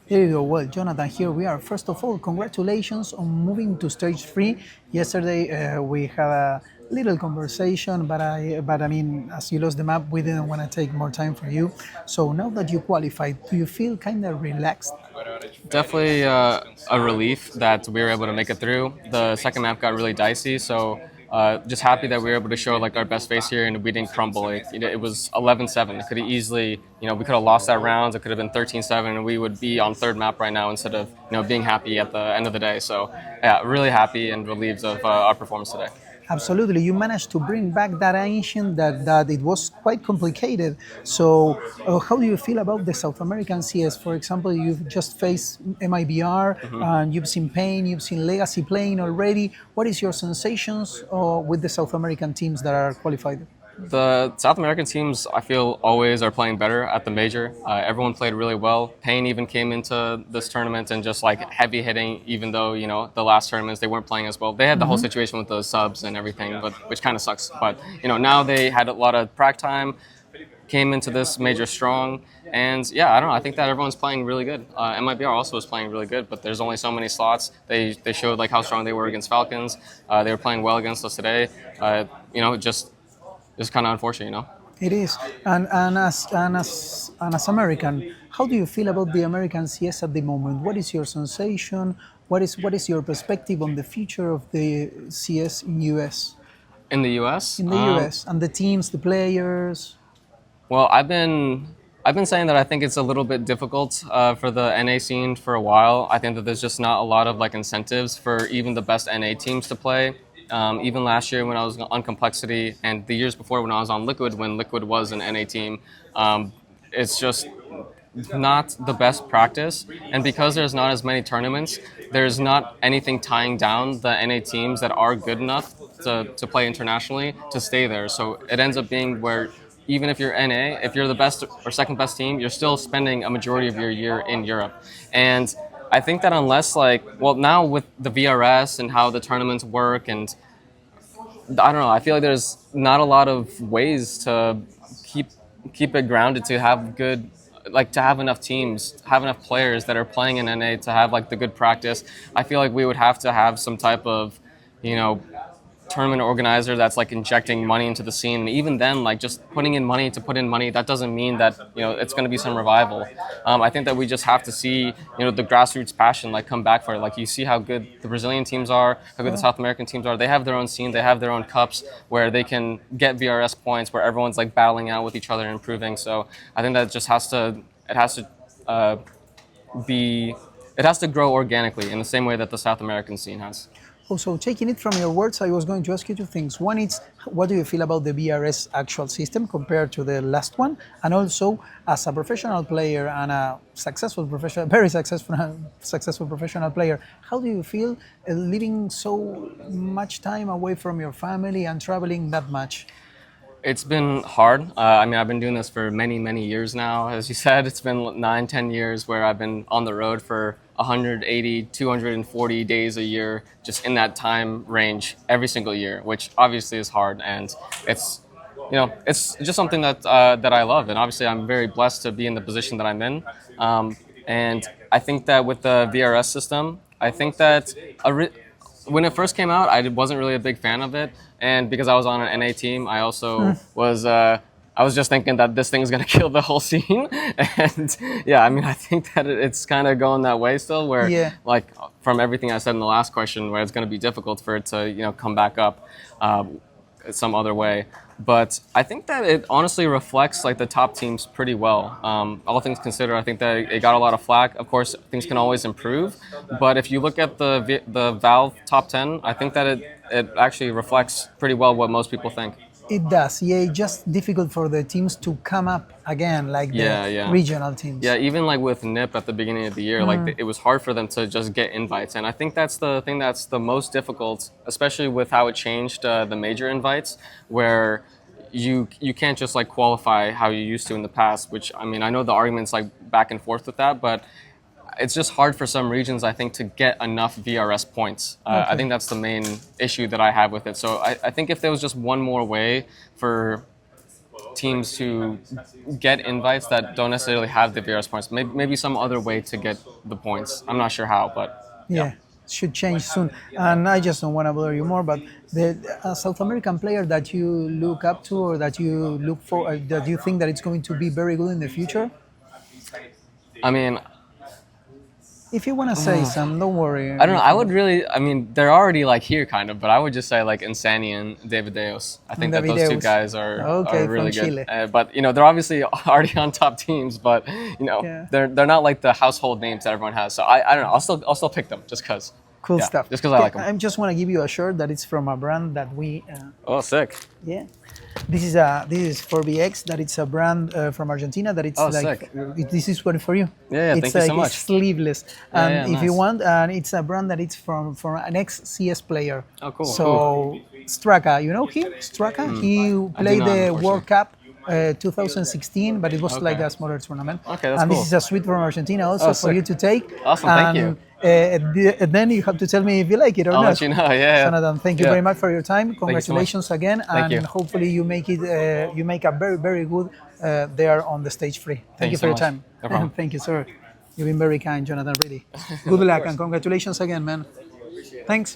There you go. Well, Jonathan, here we are. First of all, congratulations on moving to stage three. Yesterday we had a little conversation, but I mean, as you lost the map, we didn't want to take more time for you. So now that you qualified, do you feel kind of relaxed? Definitely a relief that we were able to make it through. The second map got really dicey, so just happy that we were able to show like our best face here and we didn't crumble. It was 11-7. It could have easily, we could have lost that round. It could have been 13-7, and we would be on third map right now instead of being happy at the end of the day. So yeah, really happy and relieved of our performance today. Absolutely, you managed to bring back that ancient that it was quite complicated. So, how do you feel about the South American CS? For example, you've just faced MIBR, and you've seen Pain, you've seen Legacy playing already. What is your sensations with the South American teams that are qualified? The South American teams, I feel, always are playing better at the major. Everyone played really well. Payne even came into this tournament and just like heavy hitting, even though, the last tournaments they weren't playing as well. They had the whole situation with the subs and everything, but which kind of sucks. But, now they had a lot of prac time, came into this major strong. And yeah, I don't know. I think that everyone's playing really good. MIBR also was playing really good, but there's only so many slots. They showed like how strong they were against Falcons. They were playing well against us today. Just it's kind of unfortunate. It is. And as American, how do you feel about the American CS at the moment? What is your sensation? What is your perspective on the future of the CS in US? In the U.S., In the US and the teams, the players. well, I've been saying that I think it's a little bit difficult for the NA scene for a while. I think that there's just not a lot of like incentives for even the best NA teams to play. Even last year when I was on Complexity, and the years before when I was on Liquid, when Liquid was an NA team, it's just not the best practice. And because there's not as many tournaments, there's not anything tying down the NA teams that are good enough to play internationally to stay there. So it ends up being where even if you're NA, if you're the best or second best team, you're still spending a majority of your year in Europe. And I think that unless now with the VRS and how the tournaments work, and I don't know, I feel like there's not a lot of ways to keep it grounded, to have good, like to have enough teams, have enough players that are playing in NA to have like the good practice. I feel like we would have to have some type of, tournament organizer that's like injecting money into the scene. And even then, like just putting in money to put in money, that doesn't mean that it's going to be some revival. I think that we just have to see the grassroots passion like come back for it. Like you see how good the Brazilian teams are, how good the South American teams are. They have their own scene, they have their own cups where they can get VRS points, where everyone's like battling out with each other and improving. So I think that just has to be it has to grow organically in the same way that the South American scene has. Also, taking it from your words, I was going to ask you two things. One is, what do you feel about the BRS actual system compared to the last one? And also, as a professional player and a very successful professional player, how do you feel living so much time away from your family and traveling that much? It's been hard. I've been doing this for many, many years now. As you said, it's been 9, 10 years where I've been on the road for 180, 240 days a year, just in that time range every single year, which obviously is hard. And it's just something that I love. And obviously I'm very blessed to be in the position that I'm in. And I think that with the VRS system, I think that when it first came out, I wasn't really a big fan of it. And because I was on an NA team, I also I was just thinking that this thing's going to kill the whole scene. And yeah, I think that it's kind of going that way still, where like from everything I said in the last question, where it's going to be difficult for it to, come back up some other way. But I think that it honestly reflects like the top teams pretty well. All things considered, I think that it got a lot of flack. Of course, things can always improve. But if you look at the Valve top 10, I think that it actually reflects pretty well what most people think. It does, yeah. It's just difficult for the teams to come up again, like the regional teams. Yeah, even like with NIP at the beginning of the year, like it was hard for them to just get invites. And I think that's the thing that's the most difficult, especially with how it changed the major invites, where you can't just like qualify how you used to in the past, which I know the argument's like back and forth with that, but it's just hard for some regions, I think, to get enough VRS points. I think that's the main issue that I have with it. So I think if there was just one more way for teams to get invites that don't necessarily have the VRS points. Maybe some other way to get the points. I'm not sure how, but Yeah, should change soon. And I just don't want to bother you more, but the South American player that you look up to or that you look for, that you think that it's going to be very good in the future? I mean, If you want to say some, don't worry. I don't know. I would really. I mean, they're already like here, kind of. But I would just say like Insani and Dav1deus. I think that those two Dav1deus. guys are Okay, really from good. Chile. But you know, they're obviously already on top teams. But you know, Yeah. they're not like the household names that everyone has. So I don't know. I'll still pick them just cause. Cool Yeah, stuff. just 'cause I like 'em. I just want to give you a shirt that it's from a brand that we. Oh, sick. Yeah. This is for BX. That it's a brand from Argentina. That it's Oh, like sick. this is what for you. Yeah, it's thank you so much. It's sleeveless, and yeah, if you nice. want, and it's a brand that it's from an ex CS player. Oh, cool, So Straka, you know him? Straka. He played not, the unfortunately. World Cup 2016, but it was like Okay. a smaller tournament. Okay, that's and cool. this is a suite from Argentina also Oh, for you sick. to take. Awesome, thank you. Then you have to tell me if you like it or I'll not. let you know. Yeah. Jonathan, thank you Yeah. very much for your time. you so much. Congratulations again, and you. hopefully you make it. You make a very good there on the stage free. Thank you you for so your much. time. No problem. Thank you, sir. You've been very kind, Jonathan. Really. Good luck and congratulations again, man. Thanks.